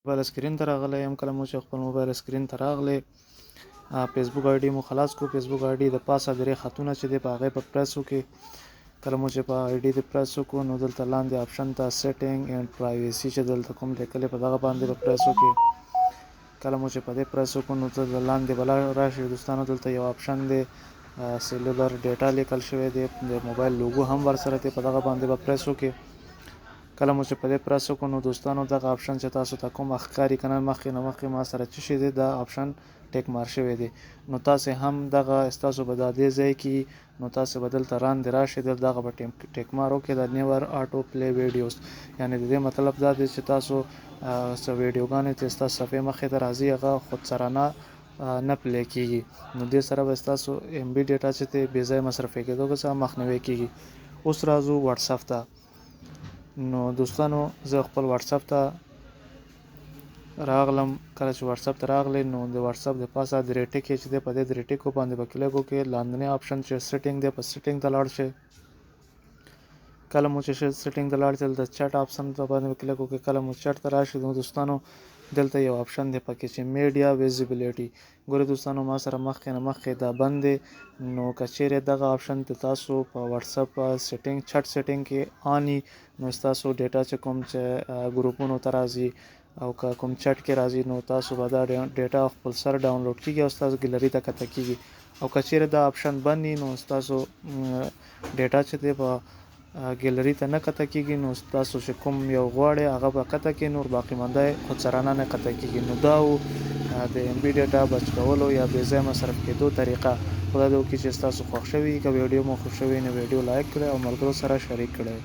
موبایل سکرین ته راغلی یم. کله مو چې خپل موبایل سکرین ته راغلی فیسبوک آی ډي مو خلاص کو. فیسبوک آی ډي د پاسه درې خطونه چې دی په هغې په پریس وکړئ. کله مو چې په آی ډي د پریس وکړو نو دلته لاندې آپشن ته سیټینګ اینډ پرایویسي چې دلته کوم لیکلی په دغه باندې به پریس وکړئ. کله مو چې په دې پریس وکړو نو دلته لاندې به راشي دوستانو. دلته یو آپشن دی سیلولر ډیټا لیکل شوی دی، د موبایل لوګو هم ورسره دی، په دغه باندې به پریس وکړئ. کله مو چې په دې پریس وکړو نو دوستانو دغه آپشن چې تاسو ته کوم ښکاري که نه مخکې نه مخکې ما سره څه شی دی دا آپشن ټیک مار شوی دی. نو تاسې هم دغه ستاسو به دا دې ځای کې نو تاسې به دلته راندې راشئ دغه به ټیک مار وکړئ د نیور آټو پلی ویډیوز. یعنې د دې مطلب دا دی چې تاسو څه ویډیوګانې چې ستاسو صفحې مخې ته راځي هغه خودسرانه نه پلی کېږي. نو دې سره به ستاسو ام بي ډیټا چې دی بې ځایه مصرفې کېدو څخه مخنیوی کېږي. اوس راځو واتساپ ته. نو دوستانو زه خپل واتساپ ته راغلم. کله چې واتساپ ته راغلی نو د واتساپ د پاسه درې ټکي چې دی په دې درې ټکو باندې به کلیک وکړئ. لاندنی آپشن چې سیټینګ دی په سیټینګ ته لاړ شئ. کله مو چې سیټینګ ته لاړ شئ د چټ آپشن په باندې کلیک وکړئ. کله مو چټ ته راشئ نو دوستانو دلته یو آپشن دی پکې چې میډیا ویزیبیلیټي. ګورئ دوستانو ما سره مخکې نه مخکې دا بند دی. نو که چیرې دغه آپشن ته تاسو په واتساپ سیټینګ چټ سیټینګ کې آني نو ستاسو ډیټا چې کوم چې ګروپونو ته راځي او که کوم چټ کې راځي نو تاسو به دا ډیټا خپل سر ډاونلوډ کیږي او ستاسو ګیلري ته کته کیږي. او که چیرې دا آپشن بند وي نو ستاسو ډیټا چې دی په ګیلري ته نه کته کیږي نو تاسو چې کوم یو غواړئ هغه به کته کړي، نور باقي مانده خودسرانه نه کته کیږي. نو دا و د ام بي ډیټا بچ کولو یا بې ځایه مصرف کېدو طریقه. خدای دې وکړي چې ستاسو خوښ شوي. که ویډیو مو خوښ شوی نو ویډیو لایک کړئ او ملګرو سره شریک کړئ.